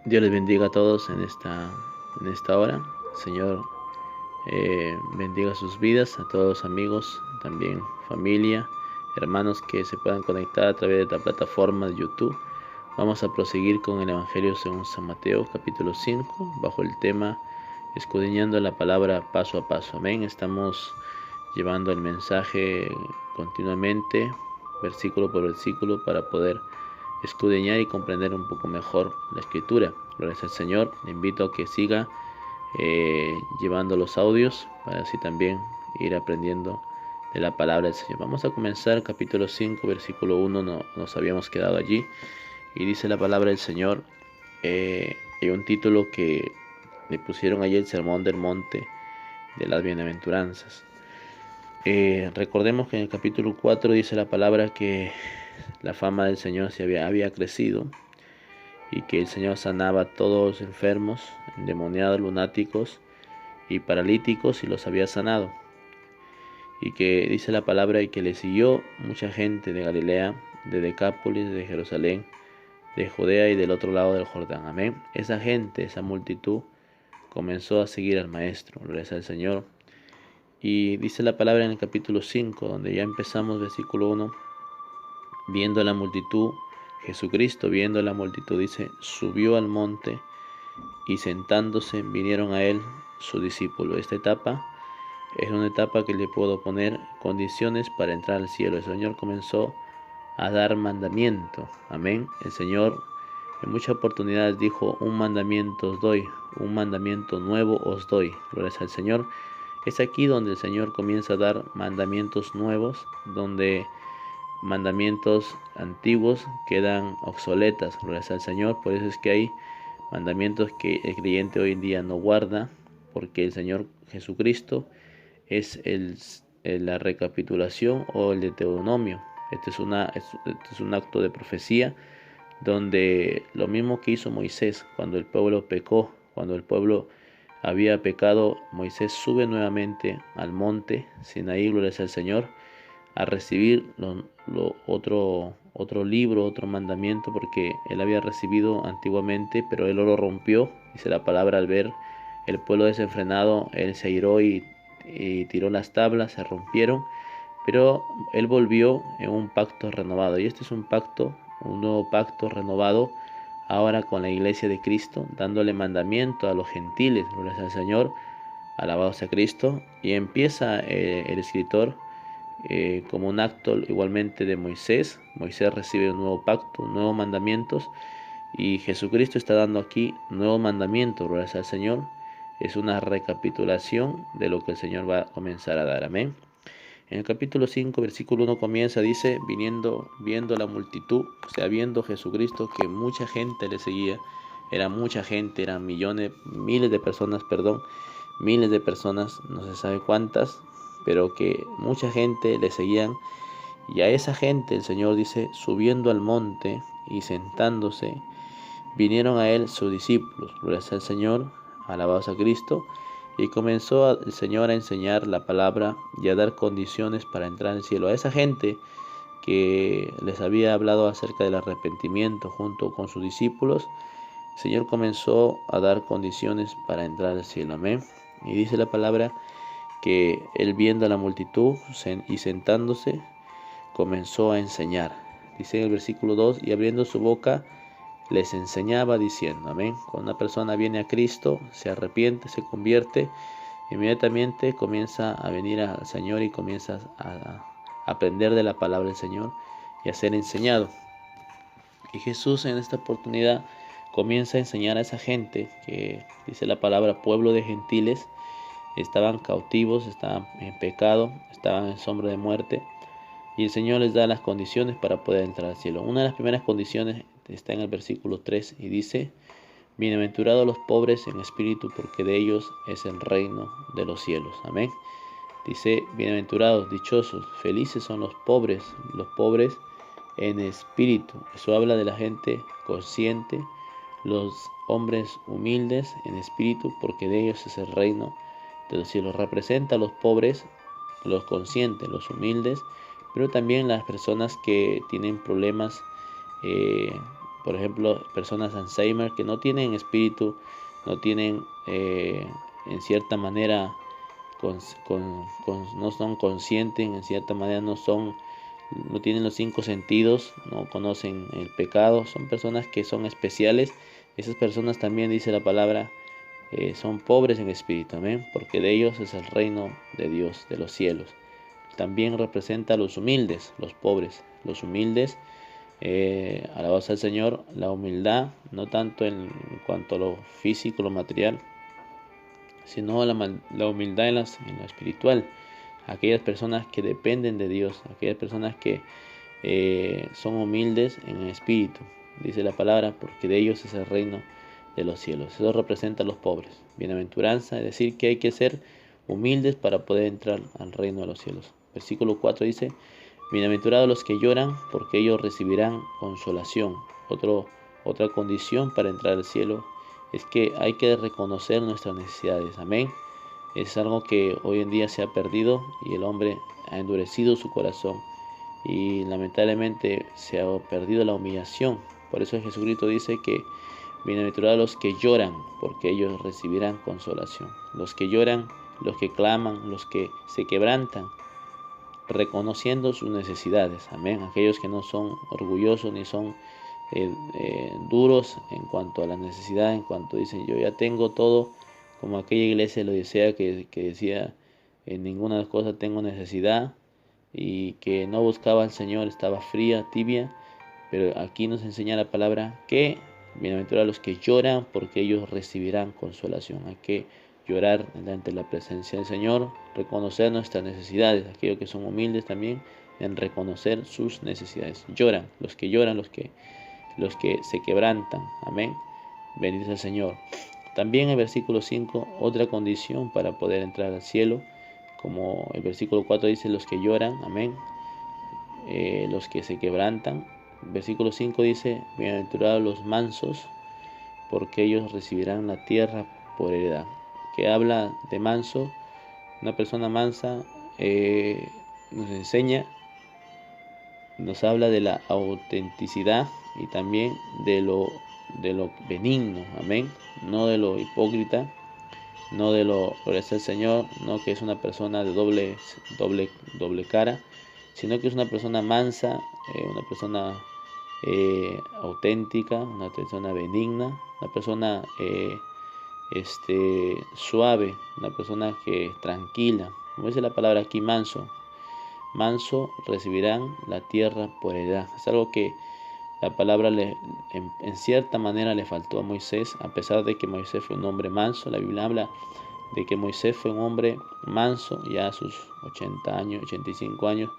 Dios les bendiga a todos en esta hora. Señor, bendiga sus vidas, a todos los amigos, también familia, hermanos que se puedan conectar a través de la plataforma de YouTube. Vamos a proseguir con el Evangelio según San Mateo, capítulo 5, bajo el tema escudriñando la palabra paso a paso. Amén. Estamos llevando el mensaje continuamente, versículo por versículo, para poder escudriñar y comprender un poco mejor la escritura. Gracias al Señor. Le invito a que siga llevando los audios para así también ir aprendiendo de la palabra del Señor. Vamos a comenzar capítulo 5, versículo 1. Nos habíamos quedado allí y dice la palabra del Señor. Hay un título que le pusieron allí: el sermón del monte de las bienaventuranzas. Recordemos que en el capítulo 4 dice la palabra que la fama del Señor había crecido y que el Señor sanaba a todos los enfermos, endemoniados, lunáticos y paralíticos, y los había sanado. Y que dice la palabra y que le siguió mucha gente de Galilea, de Decápolis, de Jerusalén, de Judea y del otro lado del Jordán. Amén. Esa gente, esa multitud comenzó a seguir al Maestro. Gracias al Señor. Y dice la palabra en el capítulo 5, donde ya empezamos, versículo 1, viendo la multitud, Jesucristo viendo la multitud, dice, subió al monte y sentándose vinieron a él sus discípulos. Esta etapa es una etapa que le puedo poner condiciones para entrar al cielo. El Señor comenzó a dar mandamiento. Amén. El Señor en muchas oportunidades dijo: un mandamiento os doy, un mandamiento nuevo os doy. Gloria al Señor. Es aquí donde el Señor comienza a dar mandamientos nuevos, donde mandamientos antiguos quedan obsoletas. Gloria al Señor. Por eso es que hay mandamientos que el creyente hoy en día no guarda, porque el Señor Jesucristo es la recapitulación o el Deuteronomio. Este es un acto de profecía, donde lo mismo que hizo Moisés cuando el pueblo pecó, cuando el pueblo había pecado, Moisés sube nuevamente al monte Sinaí, gloria al Señor, a recibir otro libro, otro mandamiento, porque él había recibido antiguamente, pero él lo rompió. Dice la palabra: al ver el pueblo desenfrenado, él se airó y tiró las tablas, se rompieron, pero él volvió en un pacto renovado. Y este es un nuevo pacto renovado ahora con la iglesia de Cristo, dándole mandamiento a los gentiles. Gloria al Señor, alabado sea Cristo. Y empieza el escritor como un acto igualmente de Moisés. Moisés recibe un nuevo pacto, nuevos mandamientos, y Jesucristo está dando aquí nuevos mandamientos. Gloria al Señor. Es una recapitulación de lo que el Señor va a comenzar a dar. Amén. En el capítulo 5, versículo 1 comienza, dice, viendo la multitud, o sea, viendo Jesucristo que mucha gente le seguía. Era mucha gente, eran miles de personas, miles de personas, no se sabe cuántas, pero que mucha gente le seguían. Y a esa gente el Señor dice: subiendo al monte y sentándose, vinieron a él sus discípulos. Gloria al Señor, alabados a Cristo. Y comenzó el Señor a enseñar la palabra y a dar condiciones para entrar al cielo. A esa gente que les había hablado acerca del arrepentimiento junto con sus discípulos, el Señor comenzó a dar condiciones para entrar al cielo. Amén. Y dice la palabra que él, viendo a la multitud y sentándose, comenzó a enseñar. Dice en el versículo 2, y abriendo su boca les enseñaba diciendo. Amén. Cuando una persona viene a Cristo, se arrepiente, se convierte, inmediatamente comienza a venir al Señor y comienza a aprender de la palabra del Señor y a ser enseñado. Y Jesús en esta oportunidad comienza a enseñar a esa gente que, dice la palabra, pueblo de gentiles, estaban cautivos, estaban en pecado, estaban en sombra de muerte, y el Señor les da las condiciones para poder entrar al cielo. Una de las primeras condiciones está en el versículo 3 y dice: bienaventurados los pobres en espíritu, porque de ellos es el reino de los cielos. Amén. Dice: bienaventurados, dichosos, felices son los pobres en espíritu. Eso habla de la gente consciente, los hombres humildes en espíritu, porque de ellos es el reino de los cielos. Representa a los pobres, los conscientes, los humildes, pero también las personas que tienen problemas por ejemplo, personas Alzheimer que no tienen espíritu, no tienen en cierta manera, no son conscientes, en cierta manera no tienen los cinco sentidos, no conocen el pecado, son personas que son especiales. Esas personas también, dice la palabra, son pobres en espíritu, amén, porque de ellos es el reino de Dios, de los cielos. También representa a los humildes, los pobres, los humildes. Alabado sea el Señor, la humildad, no tanto en cuanto a lo físico, lo material, sino la humildad en lo espiritual. Aquellas personas que dependen de Dios, aquellas personas que son humildes en el espíritu, dice la palabra, porque de ellos es el reino de los cielos. Eso representa a los pobres. Bienaventuranza, es decir, que hay que ser humildes para poder entrar al reino de los cielos. Versículo 4 dice: bienaventurados los que lloran, porque ellos recibirán consolación. Otra condición para entrar al cielo es que hay que reconocer nuestras necesidades. Amén. Es algo que hoy en día se ha perdido y el hombre ha endurecido su corazón y lamentablemente se ha perdido la humillación. Por eso Jesucristo dice que bienaventurados los que lloran, porque ellos recibirán consolación. Los que lloran, los que claman, los que se quebrantan, reconociendo sus necesidades. Amén. Aquellos que no son orgullosos ni son duros en cuanto a la necesidad, en cuanto dicen yo ya tengo todo, como aquella iglesia lo decía que decía en ninguna de las cosas tengo necesidad, y que no buscaba al Señor, estaba fría, tibia. Pero aquí nos enseña la palabra que bienaventurados los que lloran, porque ellos recibirán consolación. Hay que llorar delante de la presencia del Señor, reconocer nuestras necesidades. Aquellos que son humildes también en reconocer sus necesidades. Lloran, los que se quebrantan. Amén. Bendito sea el Señor. También el versículo 5, otra condición para poder entrar al cielo, como el versículo 4 dice, los que lloran, amén, los que se quebrantan. Versículo 5 dice, bienaventurados los mansos, porque ellos recibirán la tierra por heredad. Que habla de manso, una persona mansa nos enseña, nos habla de la autenticidad y también de lo benigno, amén, no de lo hipócrita, no de lo gloria al Señor, no que es una persona de doble cara, sino que es una persona mansa, una persona auténtica, una persona benigna, una persona suave, una persona que tranquila. Como dice la palabra aquí, manso. Manso recibirán la tierra por heredad. Es algo que la palabra en cierta manera le faltó a Moisés, a pesar de que Moisés fue un hombre manso. La Biblia habla de que Moisés fue un hombre manso, ya a sus 80 años, 85 años,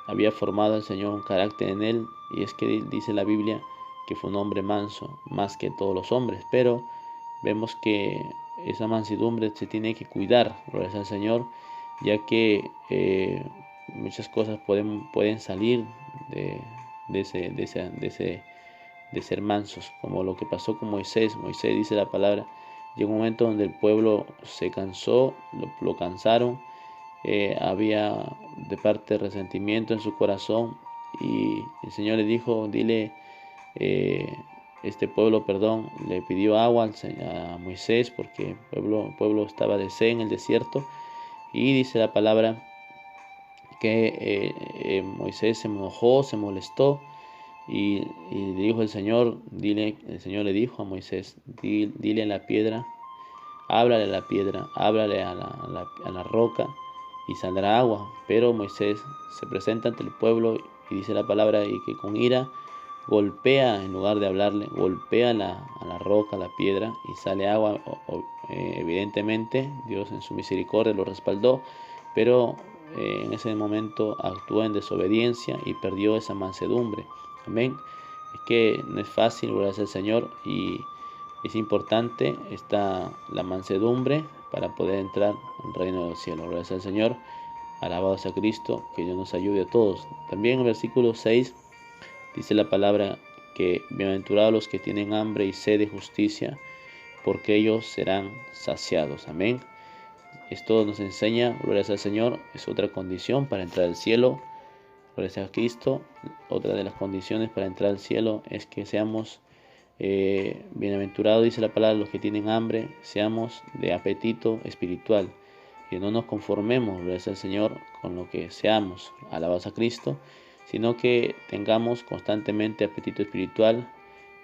había formado el Señor un carácter en él, y es que dice la Biblia que fue un hombre manso, más que todos los hombres, pero vemos que esa mansedumbre se tiene que cuidar, gracias al Señor, ya que muchas cosas pueden salir de ser mansos, como lo que pasó con Moisés. Moisés, dice la palabra, llegó un momento donde el pueblo se cansó, lo cansaron, había de parte resentimiento en su corazón, y el Señor le dijo, dile, este pueblo, perdón, le pidió agua a Moisés porque el pueblo estaba de sed en el desierto, y dice la palabra que Moisés se enojó, se molestó, y le dijo el Señor le dijo a Moisés, dile a la piedra, háblale a la piedra, háblale a la roca, y saldrá agua. Pero Moisés se presenta ante el pueblo y dice la palabra, y que con ira golpea, en lugar de hablarle, golpea a la roca, a la piedra, y sale agua. Evidentemente Dios en su misericordia lo respaldó, pero en ese momento actuó en desobediencia y perdió esa mansedumbre. Amén. Es que no es fácil, gracias al Señor, y es importante la mansedumbre para poder entrar al reino de los cielos. Gracias al Señor. Alabado sea Cristo, que Dios nos ayude a todos. También en el versículo 6 dice la palabra que bienaventurados los que tienen hambre y sed de justicia, porque ellos serán saciados. Amén. Esto nos enseña, gloria al Señor, es otra condición para entrar al cielo, Gloria sea a Cristo. Otra de las condiciones para entrar al cielo es que seamos bienaventurados, dice la palabra, los que tienen hambre, seamos de apetito espiritual, que no nos conformemos, gloria sea al Señor, con lo que seamos, alabados a Cristo, sino que tengamos constantemente apetito espiritual,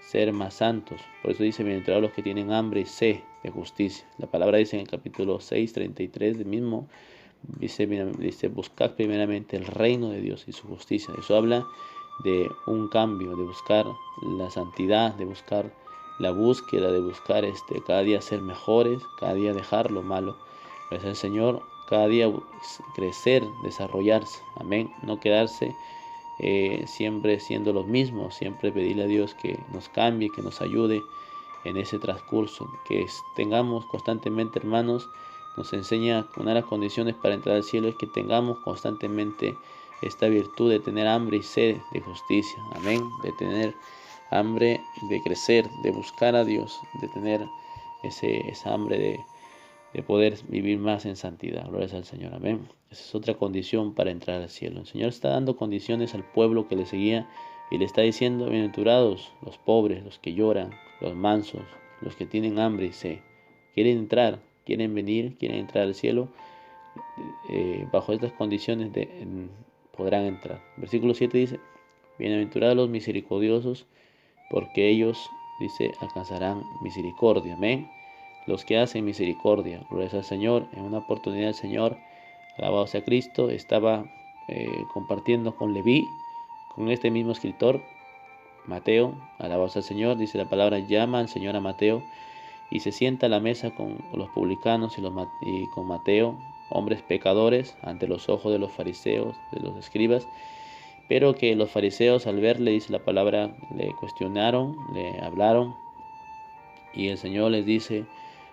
ser más santos. Por eso dice, bienaventurados los que tienen hambre y sed de justicia. La palabra dice en el capítulo 6, 33 del mismo, dice, buscad primeramente el reino de Dios y su justicia. Eso habla de un cambio, de buscar la santidad, de buscar la búsqueda, de buscar cada día ser mejores, cada día dejar lo malo. Gracias al Señor, cada día crecer, desarrollarse, amén, no quedarse siempre siendo los mismos, siempre pedirle a Dios que nos cambie, que nos ayude en ese transcurso, que tengamos constantemente, hermanos, nos enseña una de las condiciones para entrar al cielo es que tengamos constantemente esta virtud de tener hambre y sed de justicia, amén, de tener hambre de crecer, de buscar a Dios, de tener esa hambre de poder vivir más en santidad. Gloria al Señor, amén. Esa es otra condición para entrar al cielo. El Señor está dando condiciones al pueblo que le seguía y le está diciendo, bienaventurados los pobres, los que lloran, los mansos, los que tienen hambre y sed. Quieren entrar, quieren venir, quieren entrar al cielo. Bajo estas condiciones podrán entrar. Versículo 7 dice, bienaventurados los misericordiosos, porque ellos, dice, alcanzarán misericordia. Amén. Los que hacen misericordia, gloria al Señor. En una oportunidad el Señor, alabado sea Cristo, estaba compartiendo con Leví, con este mismo escritor, Mateo, alabado sea el Señor, dice la palabra, llama al Señor a Mateo y se sienta a la mesa con los publicanos y con Mateo, hombres pecadores, ante los ojos de los fariseos, de los escribas, pero que los fariseos al verle, dice la palabra, le cuestionaron, le hablaron, y el Señor les dice,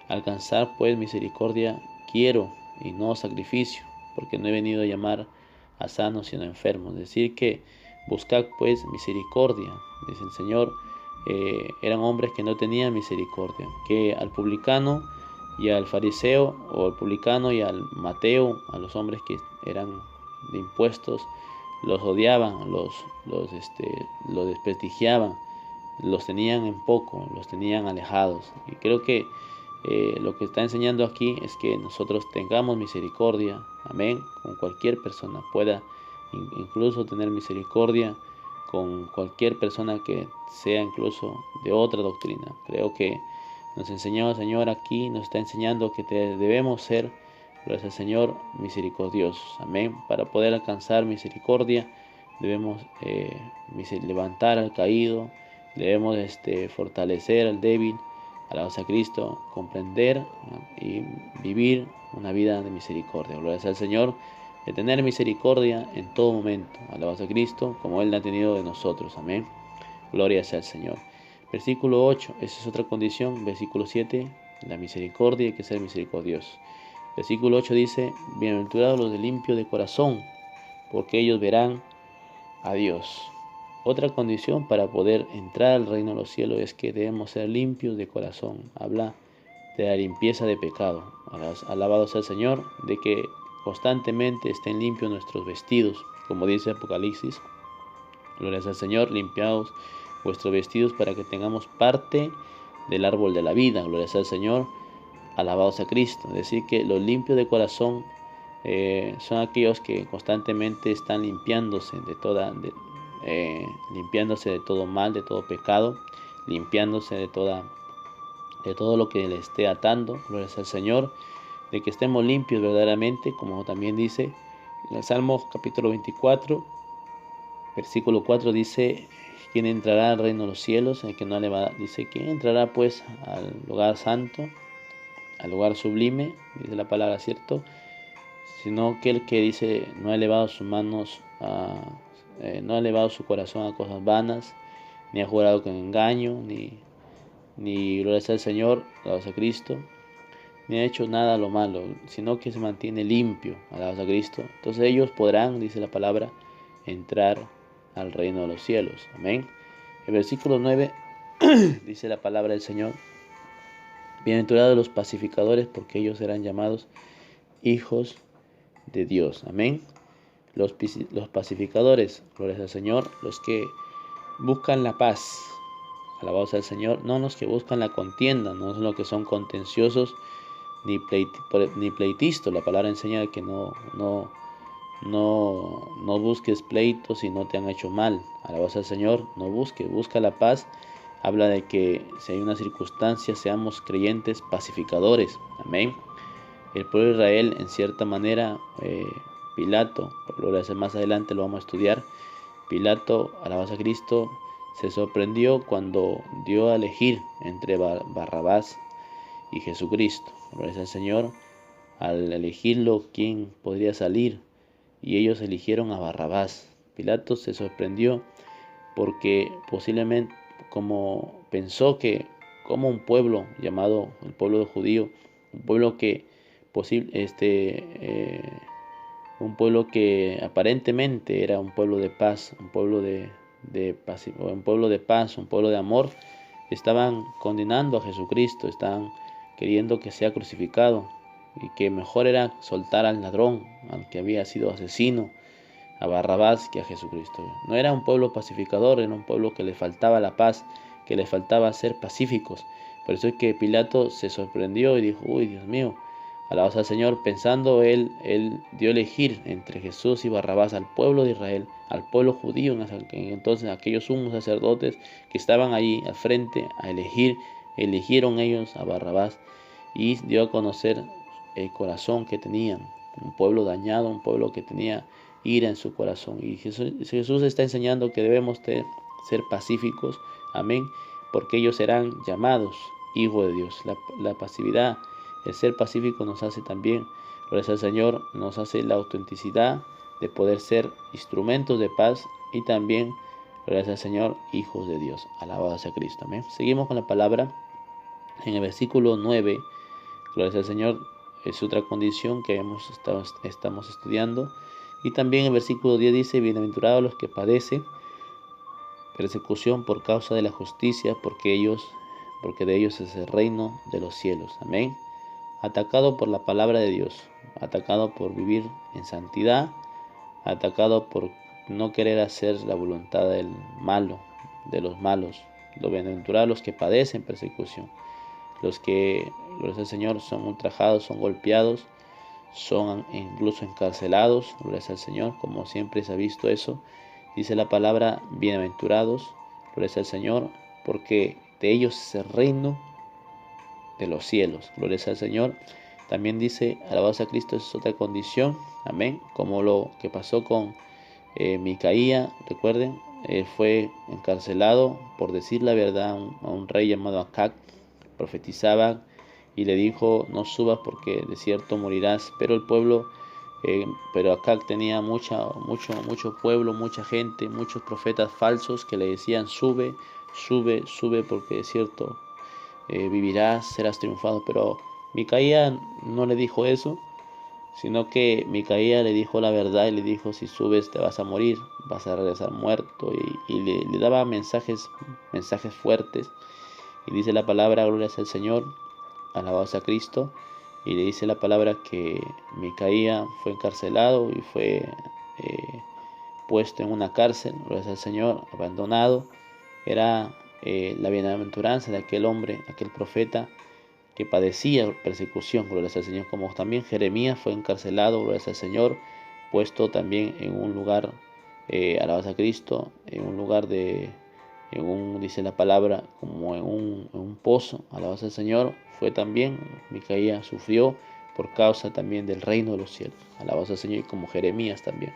alcanzar pues misericordia quiero y no sacrificio, porque no he venido a llamar a sanos sino a enfermos. Es decir, que buscad pues misericordia, dice el Señor. Eran hombres que no tenían misericordia, que al publicano y al fariseo, o al publicano y al Mateo, a los hombres que eran de impuestos, los odiaban, los desprestigiaban, los tenían en poco, los tenían alejados. Y creo que lo que está enseñando aquí es que nosotros tengamos misericordia, amén, con cualquier persona, pueda incluso tener misericordia con cualquier persona que sea incluso de otra doctrina. Creo que nos enseñó el Señor aquí, nos está enseñando que debemos ser, gracias al Señor, misericordiosos, amén. Para poder alcanzar misericordia debemos levantar al caído, debemos fortalecer al débil, alabados a Cristo, comprender y vivir una vida de misericordia. Gloria al Señor, de tener misericordia en todo momento. Alabados a Cristo, como Él la ha tenido de nosotros. Amén. Gloria sea al Señor. Versículo 8, esa es otra condición. Versículo 7, la misericordia, hay que ser misericordiosos. Versículo 8 dice, bienaventurados los de limpio de corazón, porque ellos verán a Dios. Otra condición para poder entrar al reino de los cielos es que debemos ser limpios de corazón. Habla de la limpieza de pecado. Alabado sea el Señor, de que constantemente estén limpios nuestros vestidos, como dice Apocalipsis. Gloria al Señor, limpiados vuestros vestidos para que tengamos parte del árbol de la vida. Gloria al Señor, alabado sea Cristo. Es decir, que los limpios de corazón son aquellos que constantemente están limpiándose de todo mal, de todo pecado, limpiándose de todo lo que le esté atando. Gloria al Señor, de que estemos limpios verdaderamente, como también dice en el Salmo capítulo 24, versículo 4, dice, ¿quién entrará al reino de los cielos? El que no dice, ¿quién entrará pues al lugar santo, al lugar sublime? Dice la palabra, ¿cierto? Sino que el que dice, no ha elevado sus manos no ha elevado su corazón a cosas vanas, ni ha jurado con engaño, ni gloria al Señor, alabados a Cristo, ni ha hecho nada lo malo, sino que se mantiene limpio, alabados a Cristo. Entonces ellos podrán, dice la palabra, entrar al reino de los cielos. Amén. El versículo 9 dice la palabra del Señor, bienaventurados los pacificadores, porque ellos serán llamados hijos de Dios. Amén. los pacificadores, gloria al Señor, los que buscan la paz, alabados al Señor, no los que buscan la contienda, no son los que son contenciosos ni pleitistas. La palabra enseña que no busques pleitos si no te han hecho mal. Alabados al Señor, busca la paz. Habla de que si hay una circunstancia, seamos creyentes pacificadores. Amén. El pueblo de Israel, en cierta manera, Pilato, más adelante lo vamos a estudiar, Pilato, alabanza a Cristo, se sorprendió cuando dio a elegir entre Barrabás y Jesucristo. Gloria al Señor. Al elegirlo, ¿quién podría salir? Y ellos eligieron a Barrabás. Pilato se sorprendió porque posiblemente como pensó que como un pueblo llamado el pueblo judío, un pueblo que un pueblo que aparentemente era un pueblo de paz, un pueblo de paz, un pueblo de amor, estaban condenando a Jesucristo, estaban queriendo que sea crucificado y que mejor era soltar al ladrón, al que había sido asesino, a Barrabás, que a Jesucristo. No era un pueblo pacificador, era un pueblo que le faltaba la paz, que le faltaba ser pacíficos. Por eso es que Pilato se sorprendió y dijo: uy, Dios mío, alabados al Señor. Pensando él dio a elegir entre Jesús y Barrabás al pueblo de Israel, al pueblo judío. Entonces aquellos sumos sacerdotes que estaban allí al frente a eligieron ellos a Barrabás, y dio a conocer el corazón que tenían, un pueblo dañado, un pueblo que tenía ira en su corazón. Y Jesús está enseñando que debemos ser pacíficos, amén, porque ellos serán llamados hijos de Dios. La pasividad, el ser pacífico nos hace también, gracias al Señor, nos hace la autenticidad de poder ser instrumentos de paz y también, gracias al Señor, hijos de Dios. Alabado sea Cristo, amén. Seguimos con la palabra en el versículo 9. Gracias al Señor, es otra condición que estamos estudiando. Y también el versículo 10 dice: bienaventurados los que padecen persecución por causa de la justicia, porque de ellos es el reino de los cielos. Amén. Atacado por la palabra de Dios, atacado por vivir en santidad, atacado por no querer hacer la voluntad del malo, de los malos. Los bienaventurados los que padecen persecución, los que, gloria al Señor, son ultrajados, son golpeados, son incluso encarcelados, gloria al Señor, como siempre se ha visto eso. Dice la palabra: bienaventurados, gloria al Señor, porque de ellos es el reino de los cielos. Gloria al Señor. También dice: alabados a Cristo, es otra condición, amén, como lo que pasó con Micaía. Recuerden, fue encarcelado por decir la verdad a un rey llamado Acab. Profetizaba y le dijo: no subas porque de cierto morirás. Pero el pueblo, pero Acab tenía mucho pueblo, mucha gente, muchos profetas falsos que le decían: sube, sube, sube, porque de cierto vivirás, serás triunfado. Pero Micaía no le dijo eso, sino que Micaía le dijo la verdad y le dijo: si subes te vas a morir, vas a regresar muerto. Y le daba mensajes fuertes. Y dice la palabra, gloria al Señor, alabados a Cristo. Y le dice la palabra que Micaía fue encarcelado y fue puesto en una cárcel, gloria al Señor, abandonado. Era la bienaventuranza de aquel hombre, aquel profeta que padecía persecución, gloria al Señor. Como también Jeremías fue encarcelado, gloria al Señor, puesto también en un lugar, alabados a Cristo, en un lugar dice la palabra, como en un pozo, alabados al Señor. Fue también, Micaía sufrió por causa también del reino de los cielos, alabados al Señor, y como Jeremías también.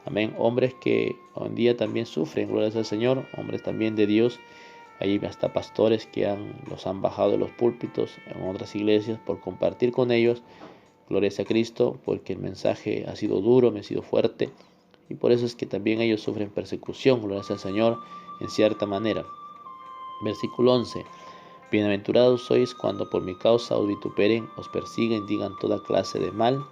Amén. Hombres que hoy en día también sufren, gloria al Señor, hombres también de Dios. Hay hasta pastores que los han bajado de los púlpitos en otras iglesias por compartir con ellos, gloria a Cristo, porque el mensaje ha sido duro, ha sido fuerte, y por eso es que también ellos sufren persecución, gloria al Señor, en cierta manera. Versículo 11. Bienaventurados sois cuando por mi causa os vituperen, os persiguen, digan toda clase de mal,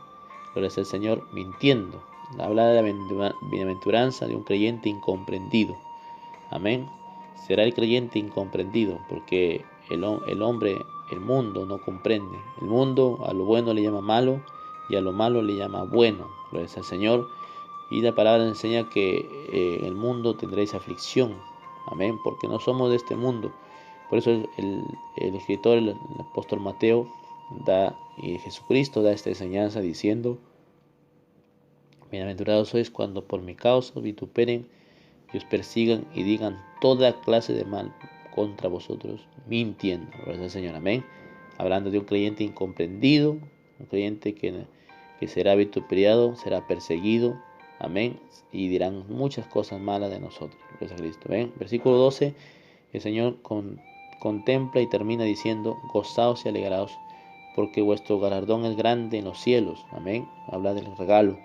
gloria al Señor, mintiendo. Habla de la bienaventuranza de un creyente incomprendido. Amén. Será el creyente incomprendido porque el hombre, el mundo no comprende. El mundo a lo bueno le llama malo y a lo malo le llama bueno. Gloria al Señor. Y la palabra nos enseña que en el mundo tendréis aflicción, amén, porque no somos de este mundo. Por eso el escritor, el apóstol Mateo, y Jesucristo da esta enseñanza diciendo: bienaventurados sois cuando por mi causa os vituperen y os persigan y digan toda clase de mal contra vosotros, mintiendo. Gloria al Señor, amén. Hablando de un creyente incomprendido, un creyente que será vituperiado, será perseguido, amén, y dirán muchas cosas malas de nosotros. Gloria a Cristo, amén. Versículo 12, el Señor contempla y termina diciendo: gozaos y alegraos, porque vuestro galardón es grande en los cielos, amén. Habla del regalo.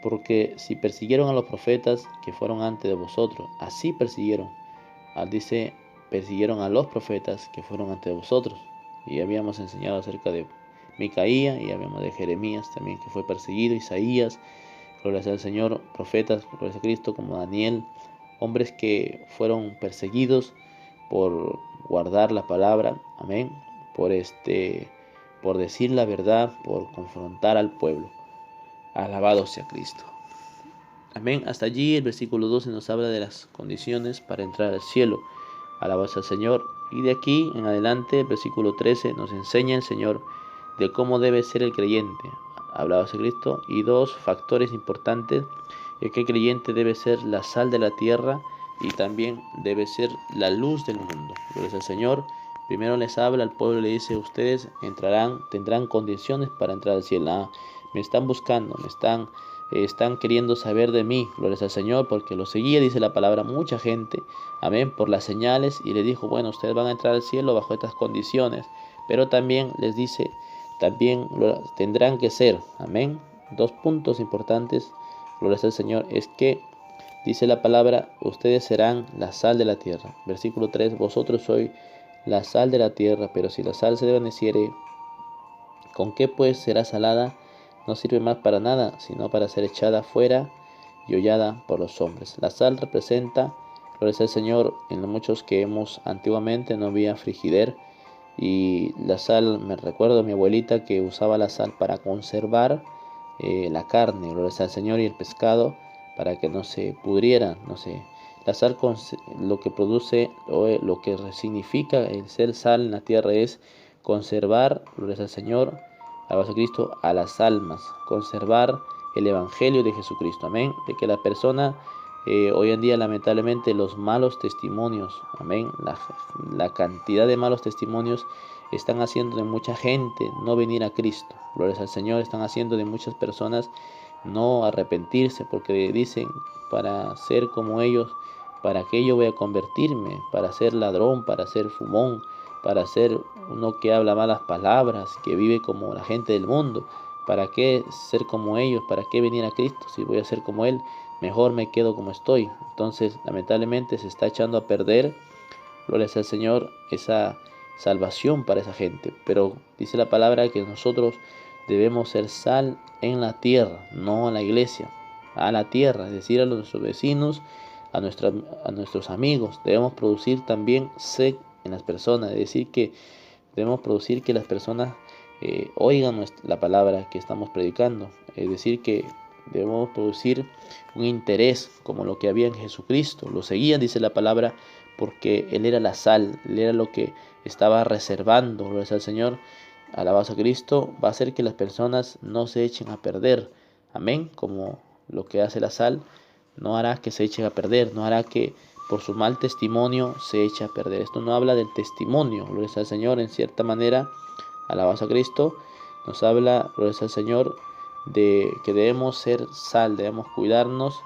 Porque si persiguieron a los profetas que fueron antes de vosotros, así persiguieron, dice, persiguieron a los profetas que fueron antes de vosotros. Y habíamos enseñado acerca de Micaía, y habíamos de Jeremías también, que fue perseguido, Isaías, gloria al Señor, profetas, gloria a Cristo, como Daniel, hombres que fueron perseguidos por guardar la palabra, amén, por decir la verdad, por confrontar al pueblo. Alabado sea Cristo. Amén. Hasta allí el versículo 12 nos habla de las condiciones para entrar al cielo. Alabado sea el Señor. Y de aquí en adelante el versículo 13 nos enseña el Señor de cómo debe ser el creyente. Alabado sea Cristo. Y dos factores importantes: es que el creyente debe ser la sal de la tierra y también debe ser la luz del mundo. Gloria al Señor. Primero les habla al pueblo y le dice: ustedes tendrán condiciones para entrar al cielo. Me están buscando, están queriendo saber de mí, gloria al Señor, porque lo seguía, dice la palabra, mucha gente, amén, por las señales, y le dijo: bueno, ustedes van a entrar al cielo bajo estas condiciones, pero también les dice, también tendrán que ser, amén. Dos puntos importantes, gloria al Señor, es que dice la palabra: ustedes serán la sal de la tierra. Versículo 3, vosotros sois la sal de la tierra, pero si la sal se desvaneciere, ¿con qué pues será salada? No sirve más para nada, sino para ser echada fuera y hollada por los hombres. La sal representa, gloria al Señor, en los muchos que antiguamente no había frigider, y la sal, me recuerdo a mi abuelita que usaba la sal para conservar la carne, gloria al Señor, y el pescado, para que no se pudriera, no sé. La sal, lo que produce, o lo que significa el ser sal en la tierra, es conservar, gloria al Señor, alabanza a Cristo, a las almas, conservar el Evangelio de Jesucristo, amén. De que la persona, hoy en día lamentablemente los malos testimonios, amén, la cantidad de malos testimonios están haciendo de mucha gente no venir a Cristo, gloria al Señor, están haciendo de muchas personas no arrepentirse, porque dicen: para ser como ellos, ¿para qué yo voy a convertirme? Para ser ladrón, para ser fumón, para ser uno que habla malas palabras, que vive como la gente del mundo. ¿Para qué ser como ellos? ¿Para qué venir a Cristo? Si voy a ser como Él, mejor me quedo como estoy. Entonces, lamentablemente se está echando a perder, gloria al Señor, esa salvación para esa gente. Pero dice la palabra que nosotros debemos ser sal en la tierra, no a la iglesia, a la tierra, es decir, a nuestros vecinos, a nuestros amigos. Debemos producir también sed en las personas, es decir, que debemos producir que las personas oigan la palabra que estamos predicando, es decir, que debemos producir un interés como lo que había en Jesucristo. Lo seguían, dice la palabra, porque Él era la sal, Él era lo que estaba reservando, gloria al Señor. Alabados a Cristo, va a hacer que las personas no se echen a perder, amén. Como lo que hace la sal no hará que se echen a perder, no hará que por su mal testimonio se eche a perder. Esto no habla del testimonio, gloria al Señor, en cierta manera. Alabados a Cristo, nos habla, gloria al Señor, de que debemos ser sal, debemos cuidarnos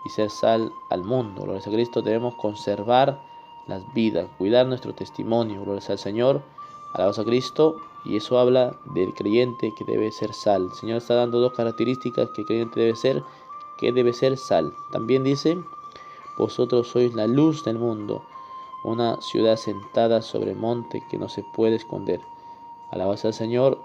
y ser sal al mundo. Gloria a Cristo, debemos conservar las vidas, cuidar nuestro testimonio. Gloria al Señor, alabados a Cristo. Y eso habla del creyente que debe ser sal. El Señor está dando dos características que el creyente debe ser, que debe ser sal. También dice: vosotros sois la luz del mundo, una ciudad sentada sobre monte que no se puede esconder. Alabanza al Señor.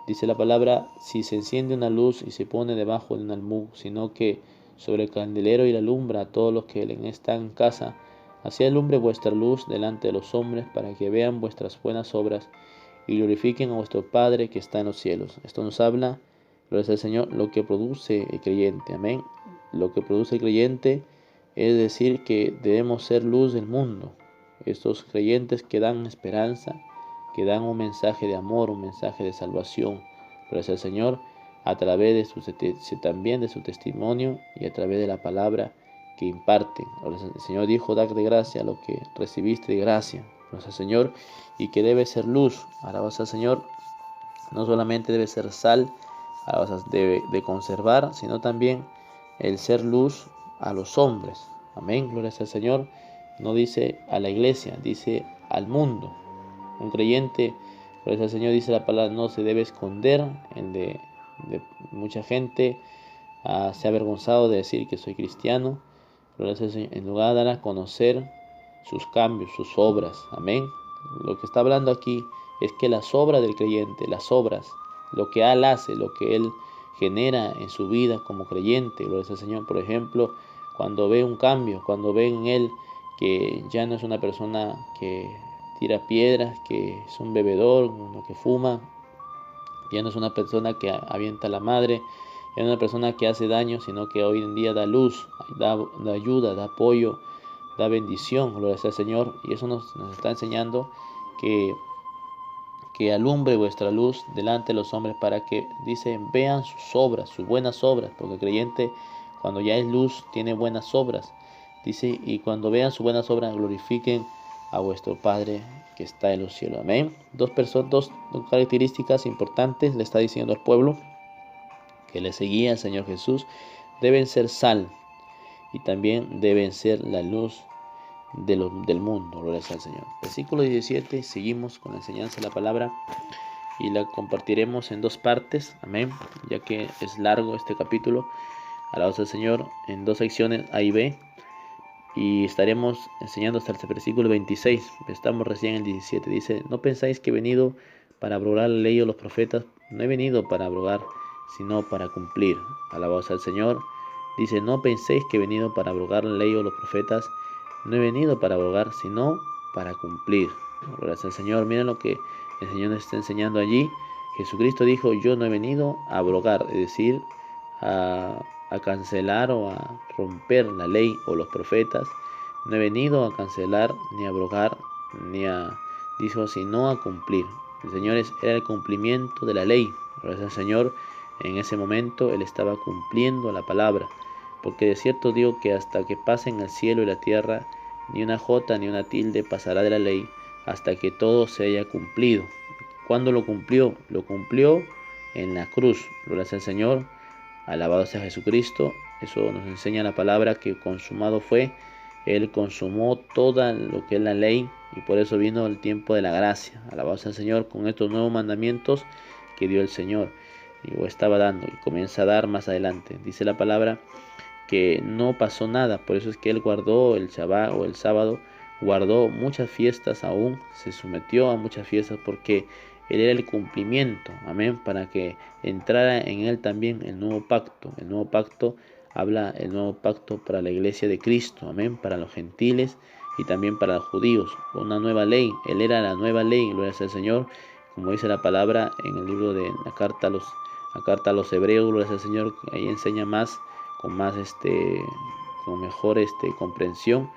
Dice la palabra: si se enciende una luz y se pone debajo de un almud, sino que sobre el candelero y la alumbra a todos los que están en casa. Así alumbre vuestra luz delante de los hombres, para que vean vuestras buenas obras y glorifiquen a vuestro Padre que está en los cielos. Esto nos habla, gloria al Señor, lo que produce el creyente, amén. lo que produce el creyente es decir que debemos ser luz del mundo. Estos creyentes que dan esperanza, que dan un mensaje de amor, un mensaje de salvación. Gracias al Señor, a través también de su testimonio y a través de la palabra que imparten. El Señor dijo: dad de gracia lo que recibiste de gracia. Gracias al Señor, y que debe ser luz. Alabanza al Señor. No solamente debe ser sal, debe de conservar, sino también el ser luz a los hombres. Amén, gloria al Señor. No dice a la iglesia, dice al mundo. Un creyente, gloria al Señor, dice la palabra, no se debe esconder. Mucha gente se ha avergonzado de decir que soy cristiano. Gloria al Señor, en lugar de dar a conocer sus cambios, sus obras. Amén. Lo que está hablando aquí es que las obras del creyente, las obras, lo que él hace, lo que él genera en su vida como creyente, gloria al Señor. Por ejemplo, cuando ve un cambio, cuando ve en él que ya no es una persona que tira piedras, que es un bebedor, uno que fuma, ya no es una persona que avienta a la madre, ya no es una persona que hace daño, sino que hoy en día da luz, da ayuda, da apoyo, da bendición, gloria al Señor. Y eso nos está enseñando que alumbre vuestra luz delante de los hombres, para que, dice, vean sus obras, sus buenas obras, porque el creyente, cuando ya es luz, tiene buenas obras. Dice, y cuando vean sus buenas obras, glorifiquen a vuestro Padre que está en los cielos. Amén. Dos características importantes le está diciendo al pueblo que le seguía al Señor Jesús: deben ser sal y también deben ser la luz del mundo. Gloria al Señor. Versículo 17, seguimos con la enseñanza de la palabra y la compartiremos en dos partes. Amén. Ya que es largo este capítulo. Alabados al Señor, en dos secciones A y B. Y estaremos enseñando hasta el versículo 26. Estamos recién en el 17. Dice: no pensáis que he venido para abrogar la ley o los profetas. No he venido para abrogar, sino para cumplir. Alabados al Señor. Dice: no penséis que he venido para abrogar la ley o los profetas. No he venido para abrogar, sino para cumplir. Gracias al Señor. Miren lo que el Señor nos está enseñando allí. Jesucristo dijo: yo no he venido a abrogar, es decir, a cancelar o a romper la ley o los profetas. No he venido a cancelar ni a abrogar, dijo, sino a cumplir. El Señor era el cumplimiento de la ley. Gracias al Señor, en ese momento Él estaba cumpliendo la palabra. Porque de cierto digo que hasta que pasen el cielo y la tierra, ni una jota ni una tilde pasará de la ley, hasta que todo se haya cumplido. ¿Cuándo lo cumplió? Lo cumplió en la cruz. Gracias al Señor. Alabado sea Jesucristo. Eso nos enseña la palabra, que consumado fue. Él consumó toda lo que es la ley, y por eso vino el tiempo de la gracia. Alabado sea el Señor, con estos nuevos mandamientos que dio el Señor, o estaba dando, y comienza a dar más adelante. Dice la palabra que no pasó nada. Por eso es que Él guardó el Shabbat o el sábado, guardó muchas fiestas aún, se sometió a muchas fiestas, porque Él era el cumplimiento. Amén. Para que entrara en Él también el nuevo pacto. El nuevo pacto habla, el nuevo pacto para la iglesia de Cristo. Amén. Para los gentiles y también para los judíos. Una nueva ley. Él era la nueva ley. Gloria al Señor. Como dice la palabra en el libro de la carta a los hebreos. Gloria al Señor. Ahí enseña más, con mejor comprensión.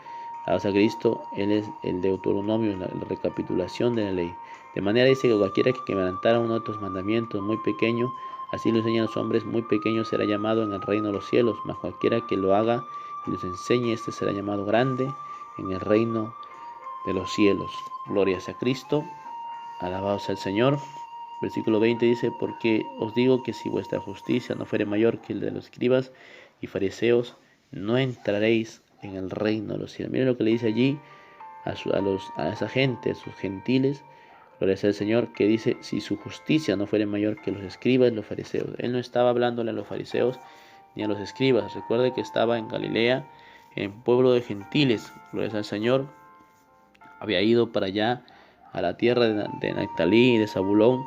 A Cristo, Él es el Deuteronomio, la recapitulación de la ley. De manera dice que cualquiera que quebrantara uno de estos mandamientos muy pequeño, así lo enseñan los hombres, muy pequeño será llamado en el reino de los cielos. Mas cualquiera que lo haga y los enseñe, este será llamado grande en el reino de los cielos. Gloria sea a Cristo. Alabado sea el Señor. Versículo 20 dice: porque os digo que si vuestra justicia no fuere mayor que el de los escribas y fariseos, no entraréis en el reino de los cielos. Miren lo que le dice allí a esa gente, a sus gentiles. Gloria sea al Señor, que dice: si su justicia no fuere mayor que los escribas y los fariseos. Él no estaba hablándole a los fariseos ni a los escribas. Recuerde que estaba en Galilea, en pueblo de gentiles. Gloria sea al Señor. Había ido para allá, a la tierra de Neftalí y de Zabulón,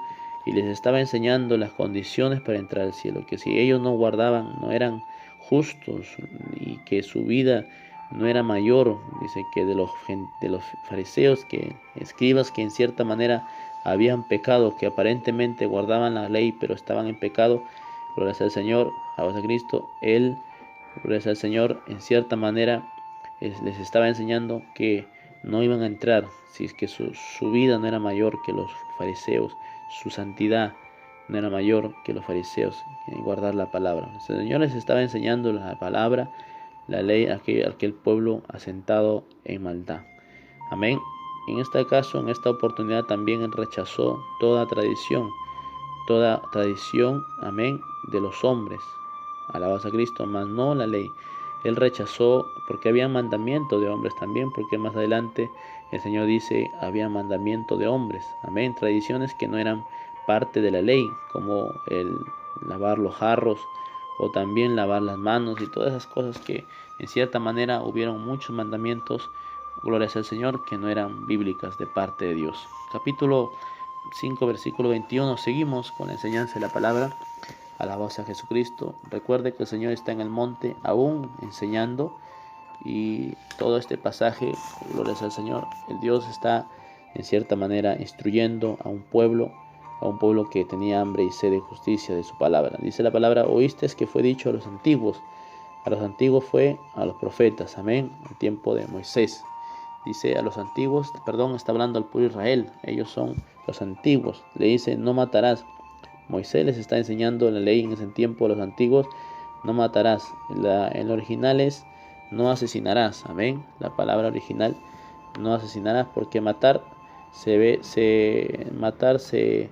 y les estaba enseñando las condiciones para entrar al cielo, que si ellos no guardaban, no eran justos, y que su vida no era mayor, dice, que de los fariseos, que escribas, que en cierta manera habían pecado, que aparentemente guardaban la ley pero estaban en pecado. Gloria sea al Señor, alabanza a Cristo. Él Gloria al Señor, en cierta manera les estaba enseñando que no iban a entrar si es que su vida no era mayor que los fariseos, su santidad no era mayor que los fariseos en guardar la palabra. El Señor les estaba enseñando la palabra, la ley a aquel pueblo asentado en maldad. Amén. En este caso, en esta oportunidad también Él rechazó toda tradición, amén, de los hombres. Alabados a Cristo, mas no la ley. Él rechazó porque había mandamiento de hombres también, porque más adelante el Señor dice, había mandamiento de hombres, amén, tradiciones que no eran parte de la ley, como el lavar los jarros o también lavar las manos y todas esas cosas que en cierta manera hubieron muchos mandamientos, glorias al Señor, que no eran bíblicas de parte de Dios. Capítulo 5, versículo 21, seguimos con la enseñanza de la palabra. Alabados a Jesucristo. Recuerde que el Señor está en el monte aún enseñando, y todo este pasaje, glorias al Señor, el Dios está en cierta manera instruyendo a un pueblo que tenía hambre y sed de justicia de su palabra. Dice la palabra, oíste que fue dicho a los antiguos fue a los profetas, amén, en tiempo de Moisés. Dice a los antiguos, está hablando al pueblo de Israel, ellos son los antiguos. Le dice, no matarás. Moisés les está enseñando la ley en ese tiempo a los antiguos, no matarás. En lo original es, no asesinarás, amén. La palabra original, no asesinarás, porque matar se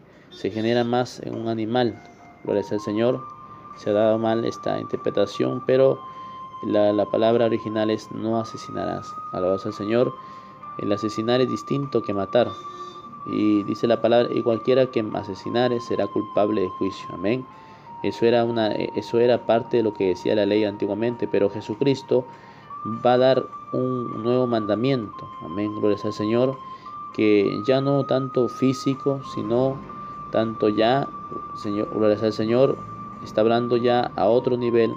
genera más en un animal. Gloria al Señor, se ha dado mal esta interpretación, pero la palabra original es no asesinarás. Alabados al Señor. El asesinar es distinto que matar. Y dice la palabra, y cualquiera que asesinare será culpable de juicio. Amén. Eso era parte de lo que decía la ley antiguamente, pero Jesucristo va a dar un nuevo mandamiento. Amén. Gloria al Señor, que ya no tanto físico, sino tanto ya, Señor, gloria al Señor, está hablando ya a otro nivel.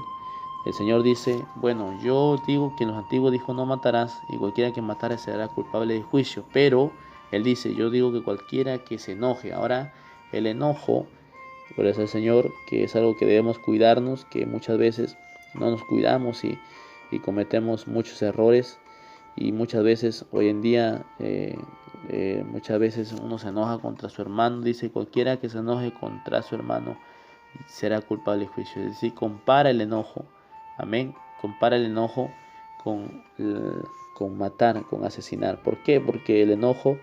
El Señor dice, bueno, yo digo que en los antiguos dijo no matarás, y cualquiera que matare será culpable de juicio, pero Él dice, yo digo que cualquiera que se enoje. Ahora, el enojo, gloria al Señor, que es algo que debemos cuidarnos, que muchas veces no nos cuidamos y cometemos muchos errores, y muchas veces hoy en día, muchas veces uno se enoja contra su hermano. Dice, cualquiera que se enoje contra su hermano será culpable de juicio. Es decir, compara el enojo. Amén. Compara el enojo con matar, con asesinar. ¿Por qué? Porque el enojo,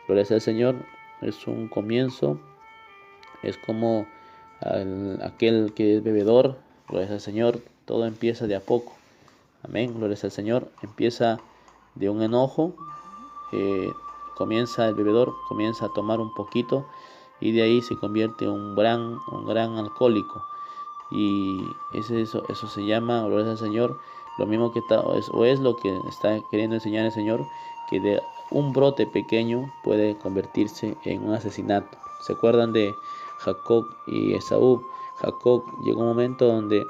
gloria al Señor, es un comienzo. Es como aquel que es bebedor, gloria al Señor, todo empieza de a poco. Amén. Gloria al Señor. Empieza de un enojo. Comienza el bebedor, comienza a tomar un poquito, y de ahí se convierte en un gran alcohólico. Y eso se llama, gloria al Señor, lo mismo que es lo que está queriendo enseñar el Señor, que de un brote pequeño puede convertirse en un asesinato. ¿Se acuerdan de Jacob y Esaú? Jacob llegó un momento donde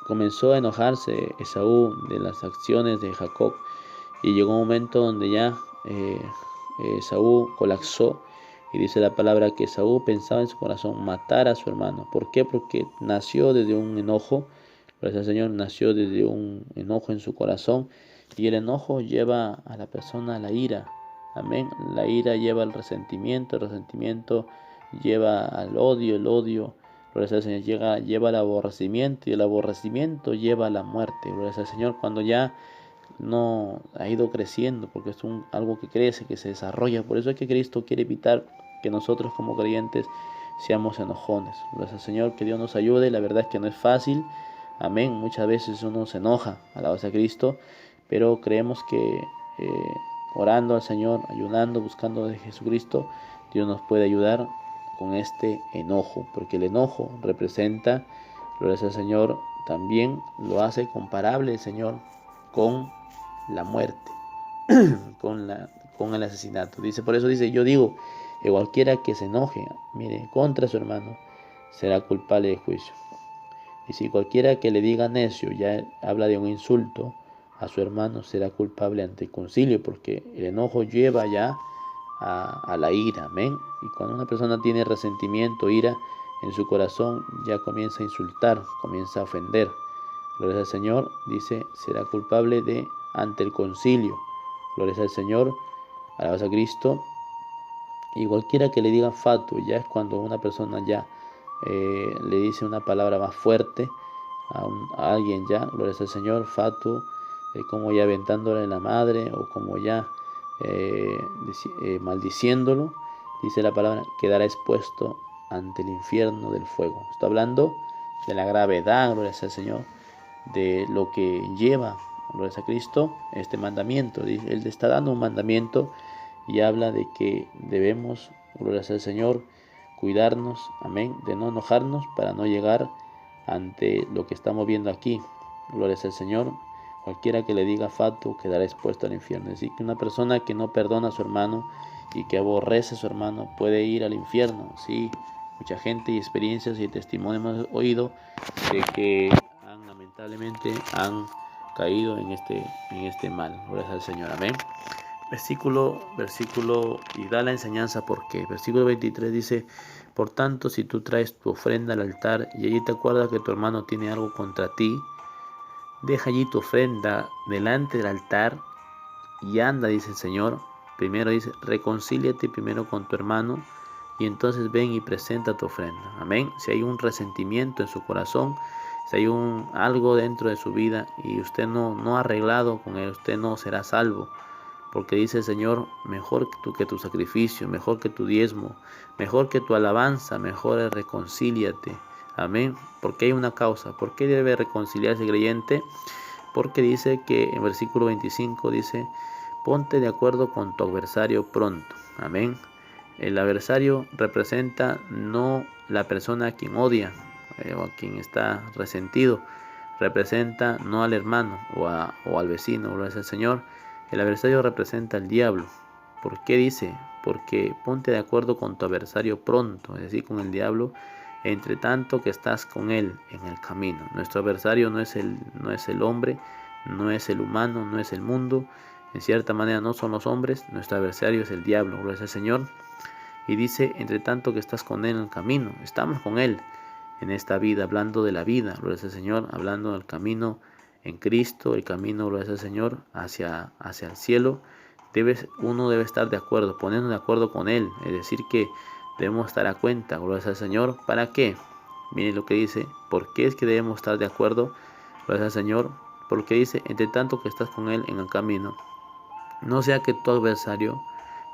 comenzó a enojarse Esaú de las acciones de Jacob, y llegó un momento donde ya Esaú colapsó. Y dice la palabra que Esaú pensaba en su corazón matar a su hermano. ¿Por qué? Porque nació desde un enojo. Gracias al Señor, nació desde un enojo en su corazón. Y el enojo lleva a la persona a la ira. Amén. La ira lleva al resentimiento. El resentimiento lleva al odio. El odio, gracias al Señor, lleva al aborrecimiento. Y el aborrecimiento lleva a la muerte. Gracias al Señor, cuando ya no ha ido creciendo, porque es algo que crece, que se desarrolla. Por eso es que Cristo quiere evitar que nosotros como creyentes seamos enojones. Gracias al Señor, que Dios nos ayude. La verdad es que no es fácil. Amén. Muchas veces uno se enoja, alabanza a Cristo, pero creemos que orando al Señor, ayudando, buscando de Jesucristo, Dios nos puede ayudar con este enojo, porque el enojo representa, gloria al Señor, también lo hace comparable el Señor con la muerte, con el asesinato. Por eso dice, yo digo que cualquiera que se enoje, mire, contra su hermano, será culpable de juicio. Y si cualquiera que le diga necio ya habla de un insulto a su hermano, será culpable ante el concilio, porque el enojo lleva ya a la ira. Amén. Y cuando una persona tiene resentimiento, ira en su corazón, ya comienza a insultar, comienza a ofender. Gloria al Señor, dice, será culpable ante el concilio. Gloria al Señor, alabanza a Cristo. Y cualquiera que le diga fatu, ya es cuando una persona ya le dice una palabra más fuerte a alguien ya, gloria al Señor, fatu, como ya aventándole en la madre o como ya maldiciéndolo, dice la palabra, quedará expuesto ante el infierno del fuego. Está hablando de la gravedad, gloria al Señor, de lo que lleva, gloria a Cristo, este mandamiento. Él está dando un mandamiento y habla de que debemos, gloria al Señor, cuidarnos, amén, de no enojarnos para no llegar ante lo que estamos viendo aquí. Gloria al Señor. Cualquiera que le diga fatu quedará expuesto al infierno. Así que una persona que no perdona a su hermano y que aborrece a su hermano puede ir al infierno. Sí, mucha gente y experiencias y testimonios hemos oído de que lamentablemente han caído en este mal. Gloria al Señor. Amén. Versículo, y da la enseñanza porque versículo 23 dice, por tanto, si tú traes tu ofrenda al altar y allí te acuerdas que tu hermano tiene algo contra ti, deja allí tu ofrenda delante del altar y anda, dice el Señor. Primero dice, reconcíliate primero con tu hermano y entonces ven y presenta tu ofrenda. Amén. Si hay un resentimiento en su corazón, si hay algo dentro de su vida y usted no ha arreglado con él, usted no será salvo. Porque dice el Señor, mejor que tu sacrificio, mejor que tu diezmo, mejor que tu alabanza, mejor es reconcíliate. Amén. Porque hay una causa. ¿Por qué debe reconciliarse el creyente? Porque dice que en versículo 25 dice, ponte de acuerdo con tu adversario pronto. Amén. El adversario representa no la persona a quien odia o a quien está resentido. Representa no al hermano o al vecino, gloria al Señor. El adversario representa al diablo. ¿Por qué dice? Porque ponte de acuerdo con tu adversario pronto, es decir, con el diablo, entre tanto que estás con él en el camino. Nuestro adversario no es el hombre, no es el humano, no es el mundo. En cierta manera no son los hombres, nuestro adversario es el diablo, gloria al Señor. Y dice, entre tanto que estás con él en el camino, estamos con él en esta vida, hablando de la vida, gloria al Señor, hablando del camino en Cristo, el camino, gloria al Señor, hacia el cielo. Uno debe estar de acuerdo, ponernos de acuerdo con Él, es decir que debemos estar a cuenta, gloria al Señor. ¿Para qué? Miren lo que dice, ¿por qué es que debemos estar de acuerdo, gloria al Señor? Porque dice, entre tanto que estás con Él en el camino, no sea que tu adversario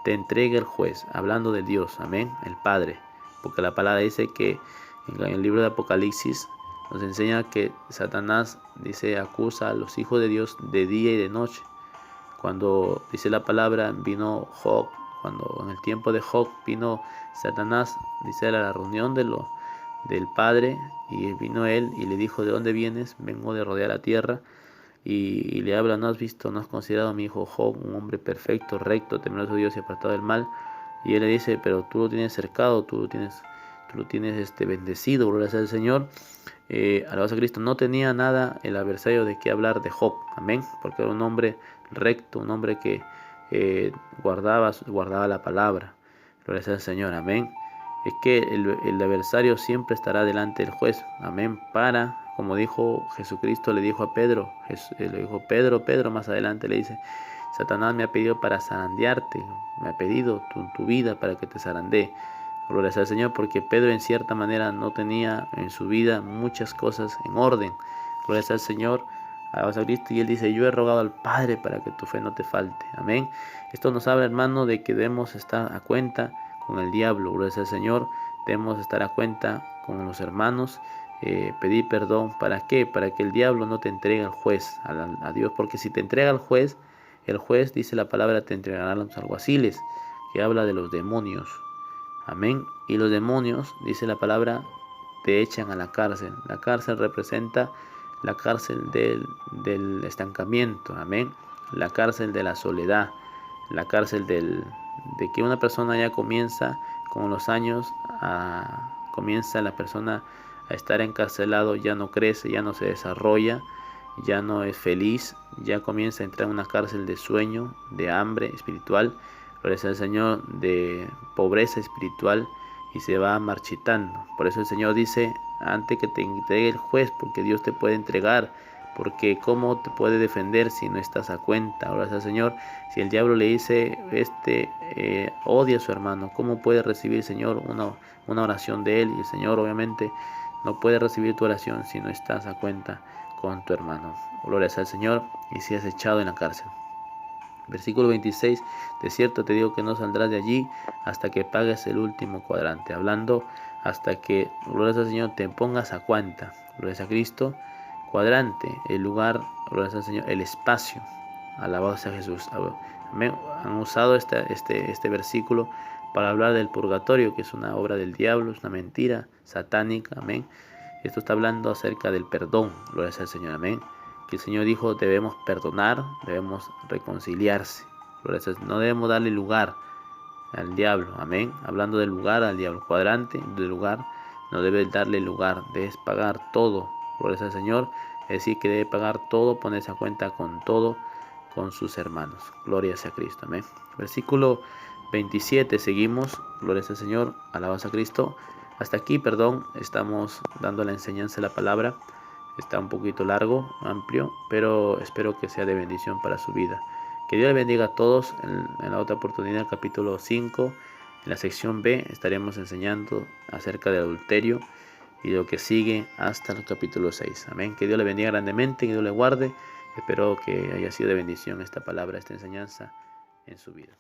te entregue el juez, hablando de Dios, amén, el Padre, porque la palabra dice que en el libro de Apocalipsis nos enseña que Satanás, dice, acusa a los hijos de Dios de día y de noche. Cuando dice la palabra, vino Job, cuando en el tiempo de Job vino Satanás, dice, a la reunión del Padre, y vino él y le dijo, ¿de dónde vienes? Vengo de rodear la tierra. Y le habla, ¿no has visto, no has considerado a mi hijo Job, un hombre perfecto, recto, temeroso de Dios y apartado del mal? Y él le dice, pero tú lo tienes cercado, tú lo tienes bendecido, gloria sea al Señor. Alabanza a Cristo. No tenía nada el adversario de qué hablar de Job, amén, porque era un hombre recto, un hombre que guardaba la palabra, gloria sea al Señor, amén. Es que el adversario siempre estará delante del juez, amén, como dijo Jesucristo, le dijo a Pedro, le dijo, Pedro, más adelante le dice, Satanás me ha pedido para zarandearte, me ha pedido tu vida para que te zarandee. Gloria al Señor, porque Pedro en cierta manera no tenía en su vida muchas cosas en orden. Gloria al Señor, alabanza a Cristo, y él dice, yo he rogado al Padre para que tu fe no te falte. Amén. Esto nos habla, hermano, de que debemos estar a cuenta con el diablo. Gloria al Señor, debemos estar a cuenta con los hermanos. Pedir perdón, ¿para qué? Para que el diablo no te entregue al juez, a Dios, porque si te entrega al juez, el juez, dice la palabra, te entregará a los alguaciles, que habla de los demonios. Amén. Y los demonios, dice la palabra, te echan a la cárcel. La cárcel representa la cárcel del estancamiento. Amén. La cárcel de la soledad. La cárcel de que una persona ya comienza con los años, comienza la persona a estar encarcelado, ya no crece, ya no se desarrolla, ya no es feliz, ya comienza a entrar en una cárcel de sueño, de hambre espiritual. Gloria al Señor, de pobreza espiritual, y se va marchitando. Por eso el Señor dice, antes que te entregue el juez, porque Dios te puede entregar porque ¿cómo te puede defender si no estás a cuenta? Gloria al Señor. Si el diablo le dice, odia a su hermano, ¿cómo puede recibir, Señor, una oración de él? Y el Señor obviamente no puede recibir tu oración si no estás a cuenta con tu hermano. Gloria al Señor. Y si has echado en la cárcel. Versículo 26, de cierto te digo que no saldrás de allí hasta que pagues el último cuadrante. Hablando hasta que, gloria al Señor, te pongas a cuenta. Gloria a Cristo. Cuadrante, el lugar, gloria al Señor, el espacio. Alabado sea Jesús. Amén. Han usado este versículo para hablar del purgatorio, que es una obra del diablo, es una mentira satánica. Amén. Esto está hablando acerca del perdón. Gloria al Señor. Amén. Que el Señor dijo, debemos perdonar, debemos reconciliarse. No debemos darle lugar al diablo. Amén. Hablando del lugar al diablo. Cuadrante del lugar. No debe darle lugar. Debes pagar todo. Gloria al Señor. Es decir, que debe pagar todo, ponerse a cuenta con todo, con sus hermanos. Gloria sea Cristo. Amén. Versículo 27. Seguimos. Gloria al Señor. Alabanza a Cristo. Hasta aquí, estamos dando la enseñanza de la palabra. Está un poquito largo, amplio, pero espero que sea de bendición para su vida. Que Dios le bendiga a todos. En la otra oportunidad, capítulo 5, en la sección B, estaremos enseñando acerca del adulterio y lo que sigue hasta el capítulo 6. Amén. Que Dios le bendiga grandemente, que Dios le guarde. Espero que haya sido de bendición esta palabra, esta enseñanza en su vida.